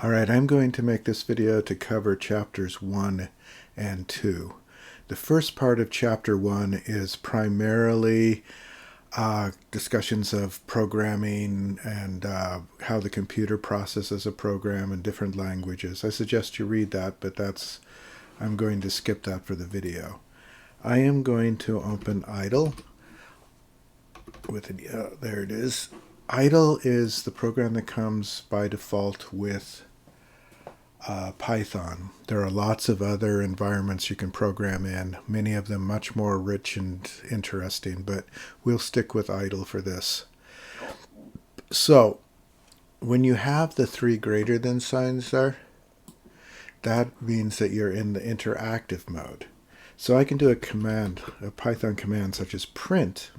Alright, I'm going to make this video to cover chapters 1 and 2. The first part of chapter 1 is primarily discussions of programming and how the computer processes a program in different languages. I suggest you read that, but I'm going to skip that for the video. I am going to open idle with there it is. Idle is the program that comes by default with Python. There are lots of other environments you can program in, many of them much more rich and interesting, but we'll stick with idle for this. So, when you have the 3 greater than signs there, that means that you're in the interactive mode. So I can do a Python command such as print,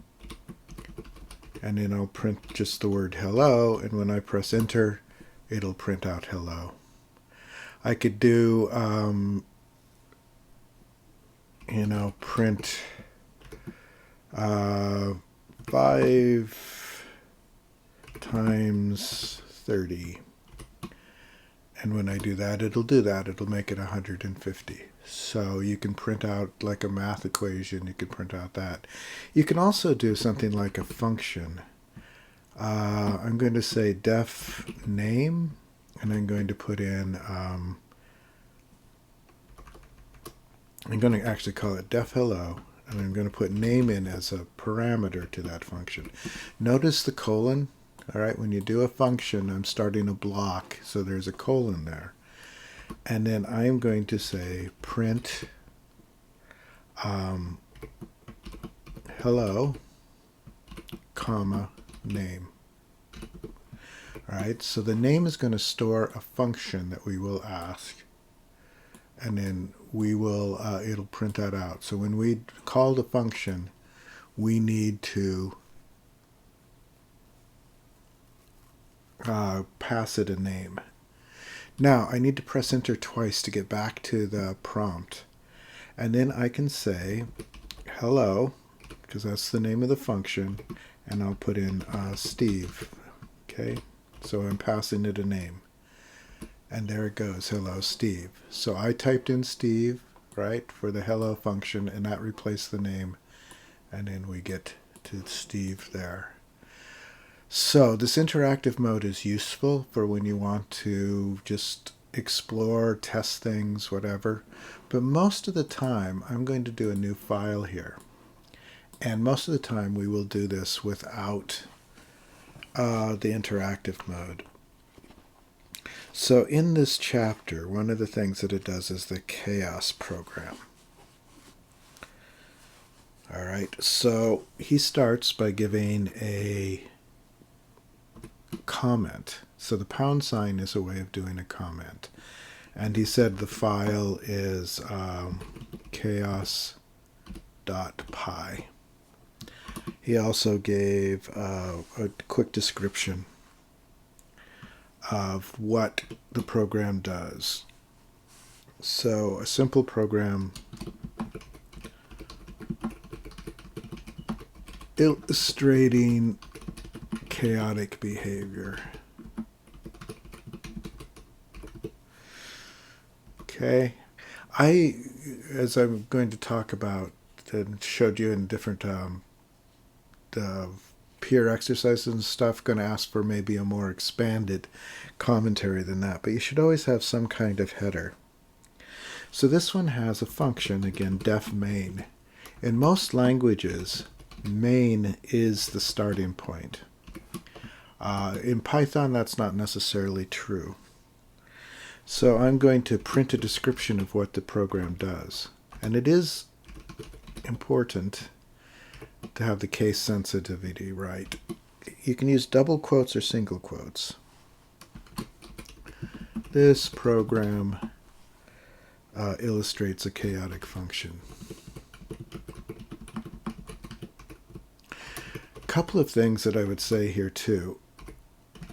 and then I'll print just the word hello, and when I press enter, it'll print out hello. I could do, print 5 times 30. And when I do that, it'll make it 150. So you can print out like a math equation, you can print out that. You can also do something like a function. I'm going to say def name, and I'm going to put in, I'm going to actually call it def hello, and I'm going to put name in as a parameter to that function. Notice the colon. All right, when you do a function, I'm starting a block, so there's a colon there. And then I'm going to say print hello, comma, name. All right, so the name is going to store a function that we will ask, and then it'll print that out. So when we call the function, we need to pass it a name. Now I need to press enter twice to get back to the prompt, and then I can say hello, because that's the name of the function, and I'll put in Steve. Okay, so I'm passing it a name, and there it goes, hello Steve. So I typed in Steve, right, for the hello function, and that replaced the name, and then we get to Steve there. So this interactive mode is useful for when you want to just explore, test things, whatever. But most of the time, I'm going to do a new file here. And most of the time, we will do this without the interactive mode. So in this chapter, one of the things that it does is the Kaos program. All right, so he starts by giving a comment. So the pound sign is a way of doing a comment. And he said the file is chaos.py. He also gave a quick description of what the program does. So a simple program illustrating chaotic behavior. Okay, as I'm going to talk about and showed you in different peer exercises and stuff, going to ask for maybe a more expanded commentary than that, but you should always have some kind of header. So this one has a function, again, def main. In most languages, main is the starting point. In Python, that's not necessarily true. So I'm going to print a description of what the program does. And it is important to have the case sensitivity right. You can use double quotes or single quotes. This program illustrates a chaotic function. A couple of things that I would say here too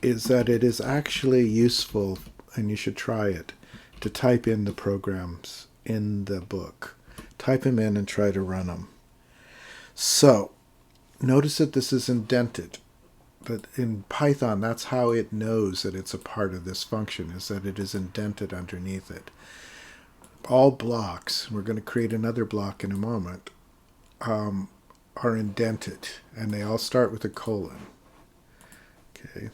is that it is actually useful, and you should try it, to type in the programs in the book. Type them in and try to run them. So, notice that this is indented. But in Python, that's how it knows that it's a part of this function, is that it is indented underneath it. All blocks, we're going to create another block in a moment, are indented, and they all start with a colon. Okay.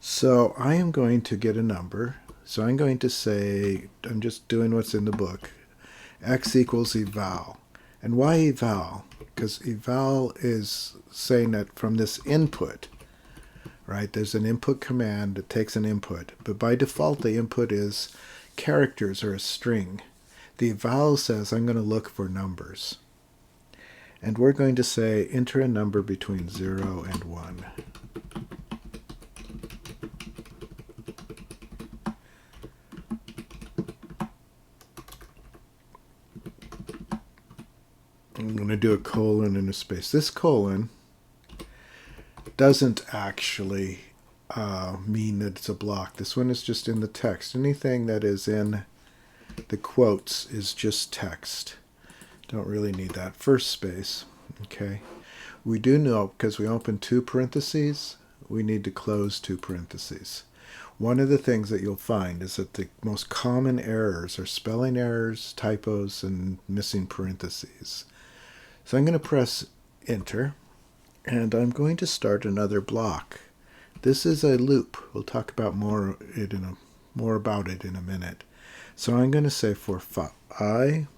So I am going to get a number. So I'm going to say, I'm just doing what's in the book, x equals eval. And why eval? Because eval is saying that from this input, right, there's an input command that takes an input. But by default, the input is characters or a string. The eval says I'm going to look for numbers. And we're going to say enter a number between 0 and 1. I'm going to do a colon and a space. This colon doesn't actually mean that it's a block. This one is just in the text. Anything that is in the quotes is just text. Don't really need that. First space. Okay. We do know, because we open two parentheses, we need to close two parentheses. One of the things that you'll find is that the most common errors are spelling errors, typos, and missing parentheses. So I'm going to press enter, and I'm going to start another block. This is a loop. We'll talk about more about it in a minute. So I'm going to say for I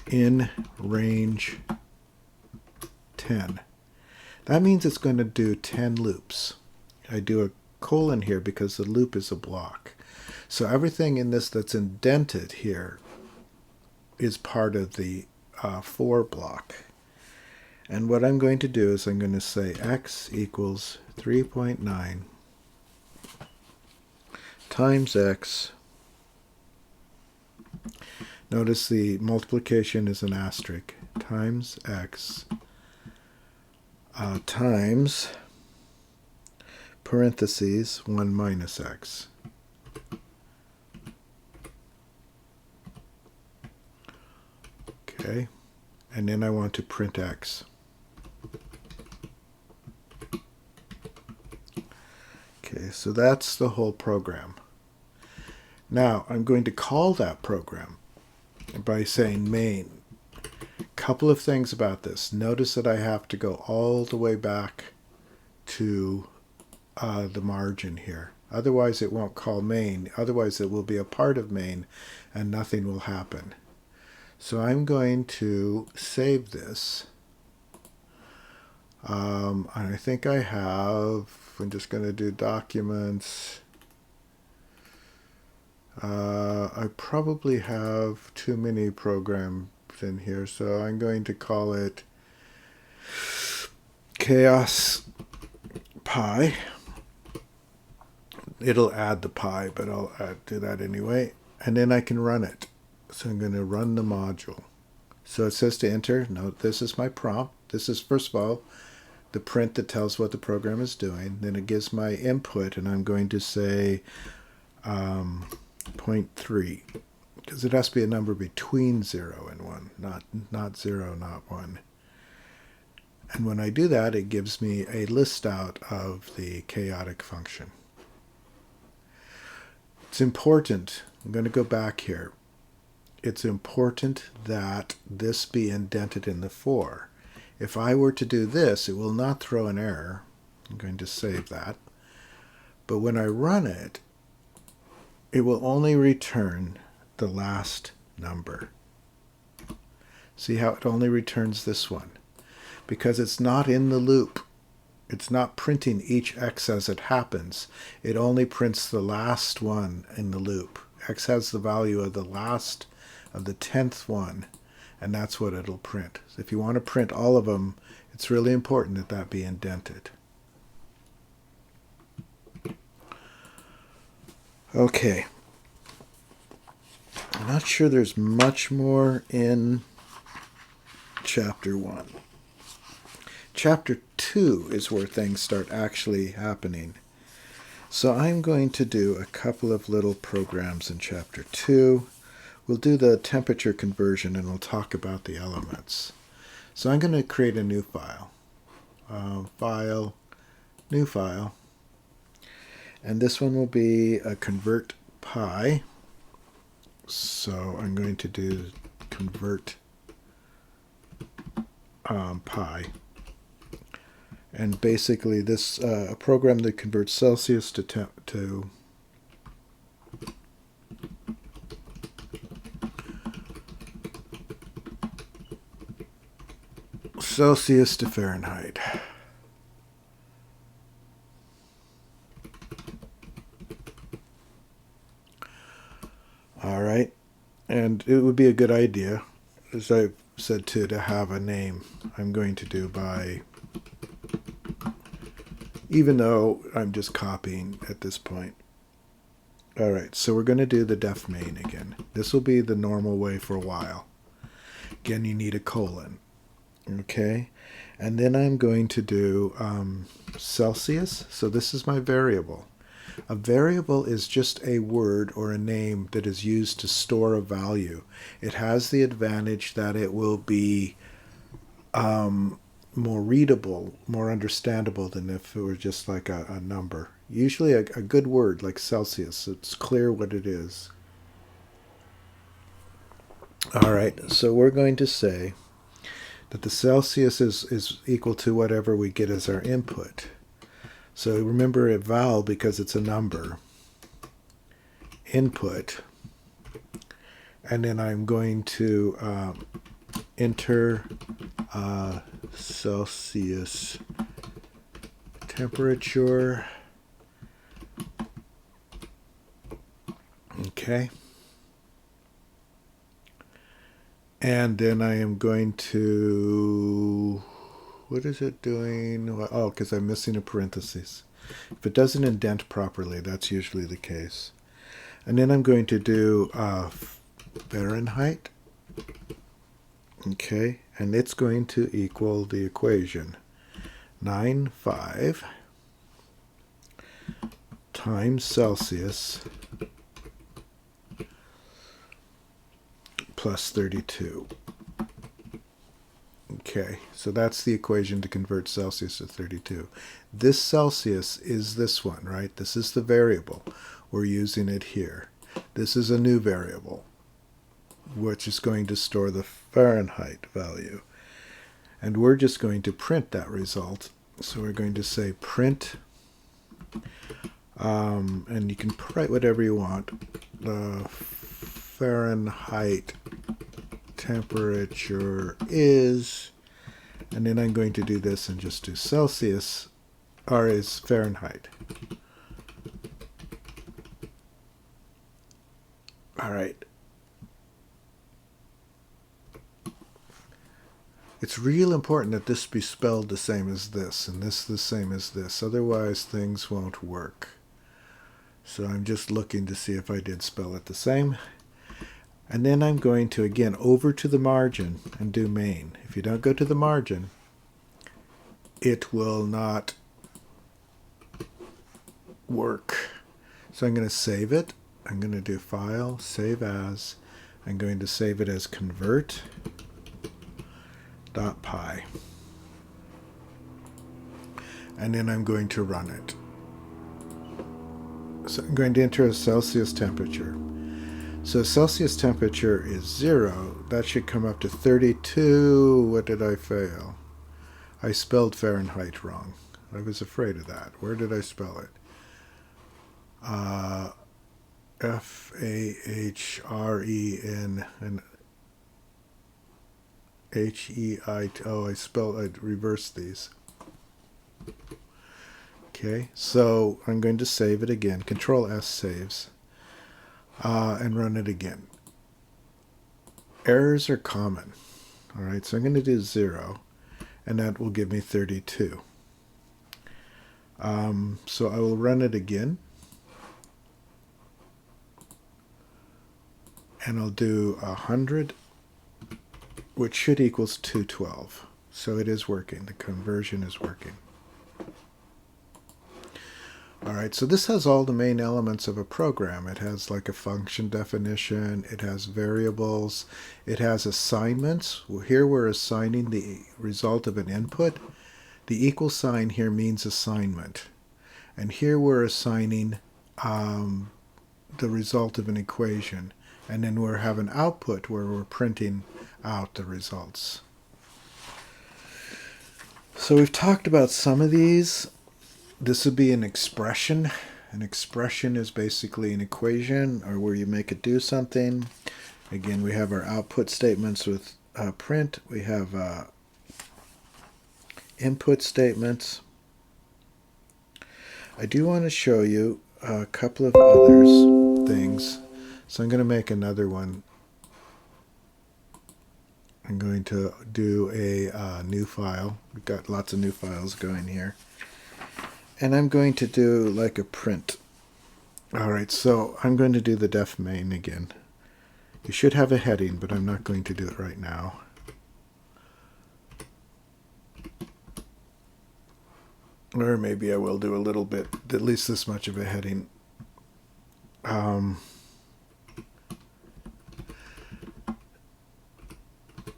in range 10. That means it's going to do 10 loops. I do a colon here because the loop is a block. So everything in this that's indented here is part of the for block. And what I'm going to do is I'm going to say x equals 3.9 times x. Notice the multiplication is an asterisk. Times x times parentheses 1 minus x. Okay, and then I want to print x. Okay, so that's the whole program. Now I'm going to call that program by saying main. Couple of things about this. Notice that I have to go all the way back to the margin here. Otherwise it won't call main. Otherwise it will be a part of main and nothing will happen. So I'm going to save this. And I think I have, I'm just going to do documents. I probably have too many programs in here, so I'm going to call it Kaos Pi. It'll add the pi, but I'll do that anyway. And then I can run it. So I'm going to run the module. So it says to enter. Note this is my prompt. This is, first of all, the print that tells what the program is doing. Then it gives my input, and I'm going to say 0.3, because it has to be a number between 0 and 1, not 0, not 1. And when I do that, it gives me a list out of the chaotic function. It's important. I'm going to go back here. It's important that this be indented in the for. If I were to do this, it will not throw an error. I'm going to save that. But when I run it, it will only return the last number. See how it only returns this one? Because it's not in the loop. It's not printing each x as it happens. It only prints the last one in the loop. X has the value of the last of the 10th one, and that's what it'll print. So if you want to print all of them, it's really important that that be indented. Okay. I'm not sure there's much more in chapter 1. Chapter 2 is where things start actually happening. So I'm going to do a couple of little programs in chapter 2. We'll do the temperature conversion and we'll talk about the elements. So I'm going to create a new file. File, new file. And this one will be a convert pi. So I'm going to do convert pi. And basically this a program that converts Celsius to Celsius to Fahrenheit. All right. And it would be a good idea, as I said, to have a name. I'm going to do by, even though I'm just copying at this point. All right, so we're going to do the def main again. This will be the normal way for a while. Again, you need a colon. Okay, and then I'm going to do Celsius. So this is my variable. A variable is just a word or a name that is used to store a value. It has the advantage that it will be more readable, more understandable than if it were just like a number. Usually a good word like Celsius, it's clear what it is. All right, so we're going to say that the Celsius is equal to whatever we get as our input. So remember a val because it's a number. Input. And then I'm going to enter Celsius temperature. Okay. And then I am going to, what is it doing? Oh, because I'm missing a parenthesis. If it doesn't indent properly, that's usually the case. And then I'm going to do Fahrenheit. Okay, and it's going to equal the equation 9.5 times Celsius plus 32. Okay, so that's the equation to convert Celsius to 32. This Celsius is this one, right? This is the variable. We're using it here. This is a new variable, which is going to store the Fahrenheit value. And we're just going to print that result. So we're going to say print, and you can write whatever you want, the Fahrenheit temperature is, and then I'm going to do this and just do Celsius, or is Fahrenheit. All right. It's real important that this be spelled the same as this, and this the same as this. Otherwise, things won't work. So I'm just looking to see if I did spell it the same. And then I'm going to, again, over to the margin and do main. If you don't go to the margin, it will not work. So I'm going to save it. I'm going to do File, Save As. I'm going to save it as convert.py. And then I'm going to run it. So I'm going to enter a Celsius temperature. So Celsius temperature is 0. That should come up to 32. What did I fail? I spelled Fahrenheit wrong. I was afraid of that. Where did I spell it? F-A-H-R-E-N and H-E-I-T. Oh, I reversed these. Okay, so I'm going to save it again. Control S saves. And run it again. Errors are common. All right, so I'm going to do 0, and that will give me 32. So I will run it again. And I'll do 100, which should equals 212. So it is working. The conversion is working. All right, so this has all the main elements of a program. It has like a function definition. It has variables. It has assignments. Well, here we're assigning the result of an input The equal sign here means assignment. And here we're assigning the result of an equation. And then we'll have an output where we're printing out the results. So we've talked about some of these. This would be an expression. An expression is basically an equation or where you make it do something. Again, we have our output statements with print. We have input statements. I do want to show you a couple of others things. So I'm going to make another one. I'm going to do a new file. We've got lots of new files going here. And I'm going to do like a print. Alright, so I'm going to do the def main again. You should have a heading, but I'm not going to do it right now. Or maybe I will do a little bit, at least this much of a heading.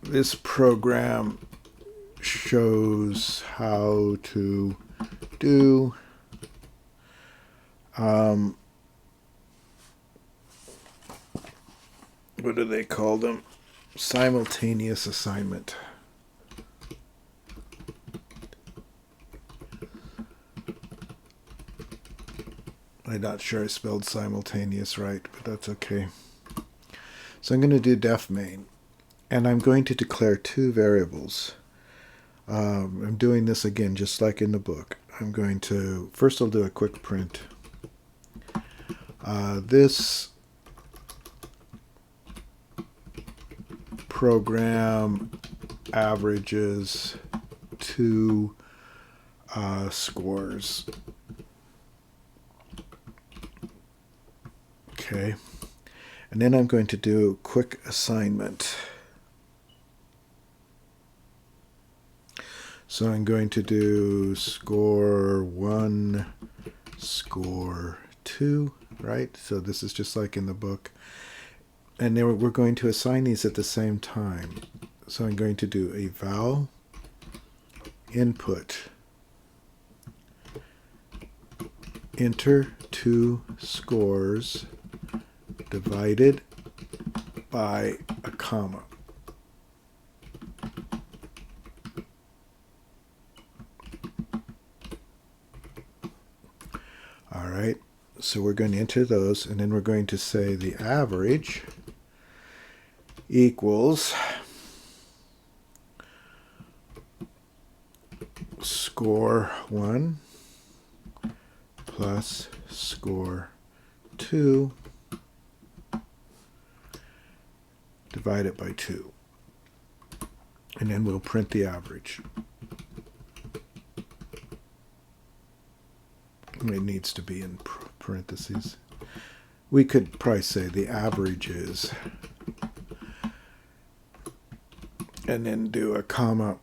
This program shows how to do what do they call them? Simultaneous assignment. I'm not sure I spelled simultaneous right, but that's okay. So I'm going to do def main, and I'm going to declare two variables. I'm doing this again just like in the book. I'm going to, first I'll do a quick print. This program averages 2 scores. Okay, and then I'm going to do quick assignment. So I'm going to do score 1, score 2, right? So this is just like in the book. And then we're going to assign these at the same time. So I'm going to do a val input enter 2 scores divided by a comma. All right, so we're going to enter those, and then we're going to say the average equals score 1 plus score 2 divided by 2. And then we'll print the average. It needs to be in parentheses. We could probably say the average is, and then do a comma,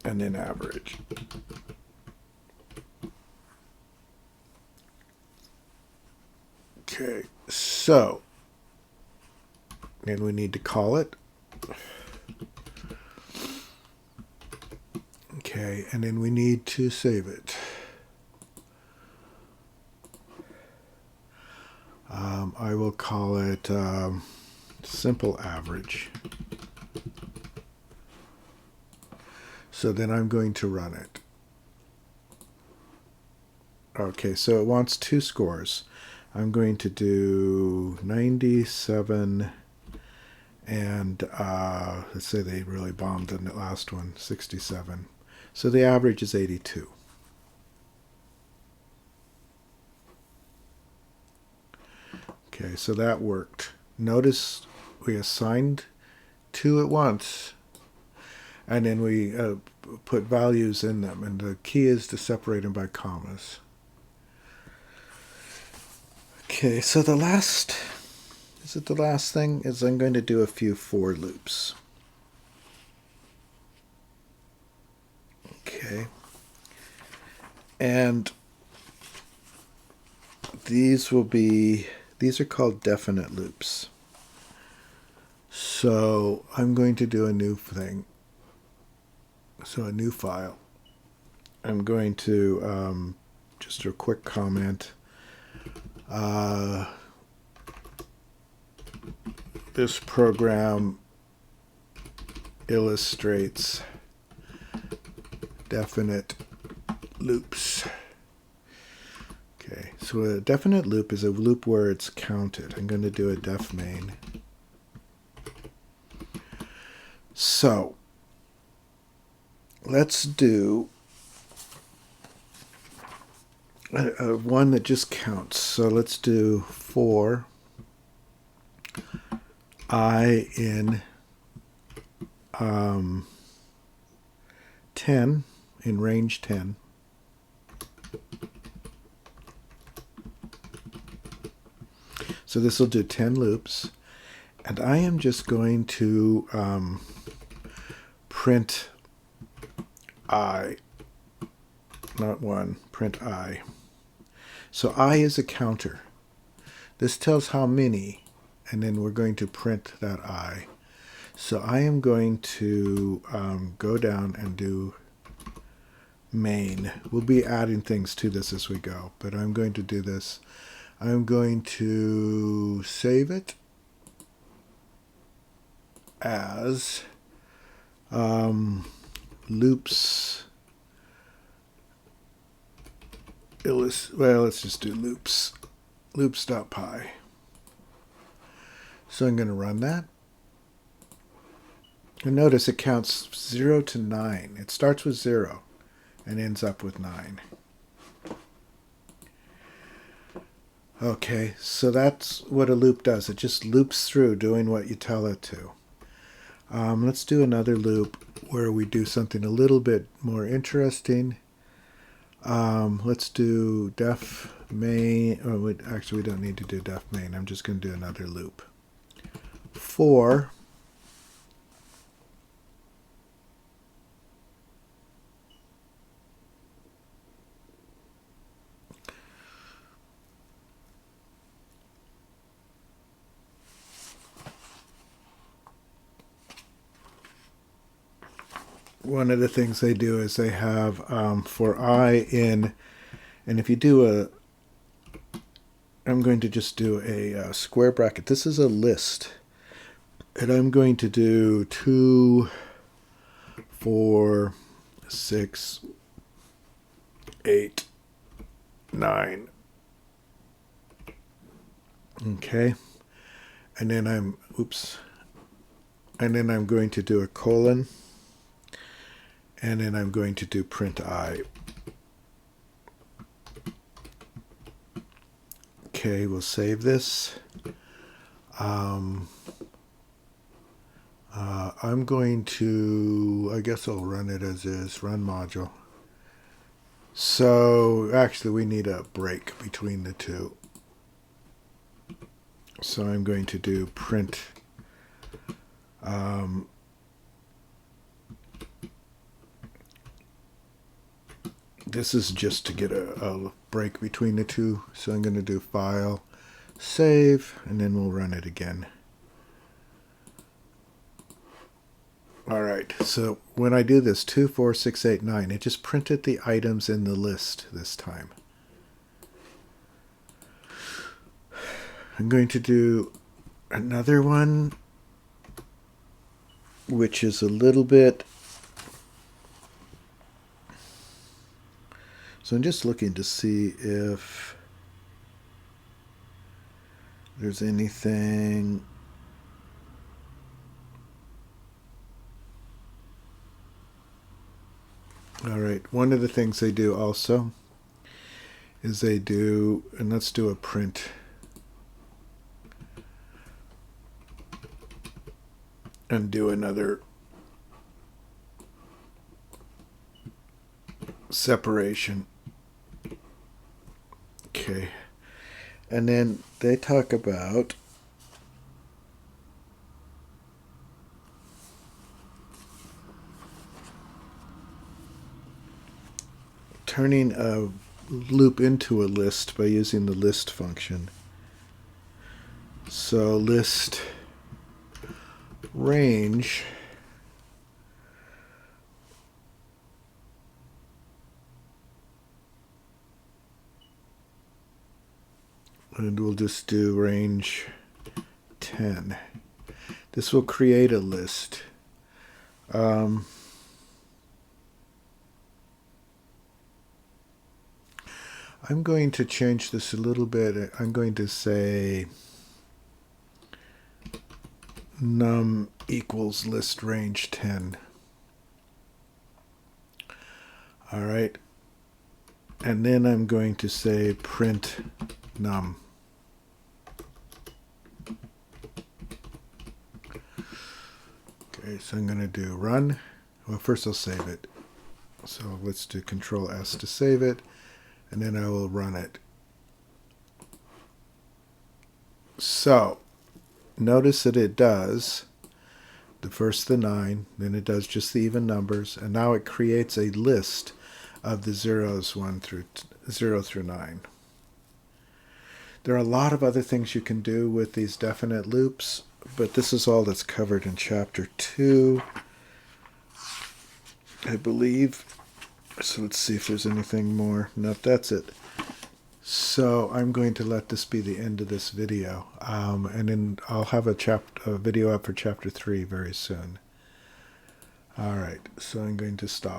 and then average. Okay, so then we need to call it. Okay, and then we need to save it. I will call it simple average. So then I'm going to run it. Okay, so it wants 2 scores. I'm going to do 97 and let's say they really bombed in the last one, 67. So the average is 82. Okay, so that worked. Notice we assigned 2 at once, and then we put values in them, and the key is to separate them by commas. Okay, so the last, is it the last thing? Is I'm going to do a few for loops. Okay. And these are called definite loops. So I'm going to do a new thing. So a new file. I'm going to just a quick comment. This program illustrates definite loops. Okay, so a definite loop is a loop where it's counted. I'm going to do a def main. So let's do one that just counts. So let's do for I in 10, in range 10. So this will do 10 loops. And I am just going to print I, not 1, print I. So I is a counter. This tells how many, and then we're going to print that I. So I am going to go down and do main. We'll be adding things to this as we go, but I'm going to do this. I'm going to save it as loops. Well, let's just do loops. Loops.py. So I'm going to run that. And notice it counts 0 to 9. It starts with 0 and ends up with 9. Okay, so that's what a loop does. It just loops through doing what you tell it to. Let's do another loop where we do something a little bit more interesting. Let's do def main. Oh, actually, we don't need to do def main. I'm just going to do another loop. For one of the things they do is they have for I in, and if you do I'm going to just do a square bracket. This is a list. And I'm going to do 2, 4, 6, 8, 9. Okay. And then I'm going to do a colon. And then I'm going to do print I. Okay, we'll save this. I'm going to, I guess I'll run it as is, run module. So actually we need a break between the two. So I'm going to do print this is just to get a break between the two. So I'm going to do file, save, and then we'll run it again. All right, so when I do this 2, 4, 6, 8, 9, it just printed the items in the list this time. I'm going to do another one, which is a little bit. So I'm just looking to see if there's anything. All right, one of the things they do also is they do, and let's do a print. And do another separation. Okay. And then they talk about turning a loop into a list by using the list function. So list range And we'll just do range 10. This will create a list. I'm going to change this a little bit. I'm going to say num equals list range 10. All right. And then I'm going to say print num. Okay, so I'm going to do run. Well, first I'll save it. So let's do Control S to save it, and then I will run it. So notice that it does the 9, then it does just the even numbers, and now it creates a list of the zeros 0 through 9. There are a lot of other things you can do with these definite loops, but this is all that's covered in chapter 2, I believe. So let's see if there's anything more. No, that's it. So I'm going to let this be the end of this video, and then I'll have a video up for chapter 3 very soon. All right, so I'm going to stop.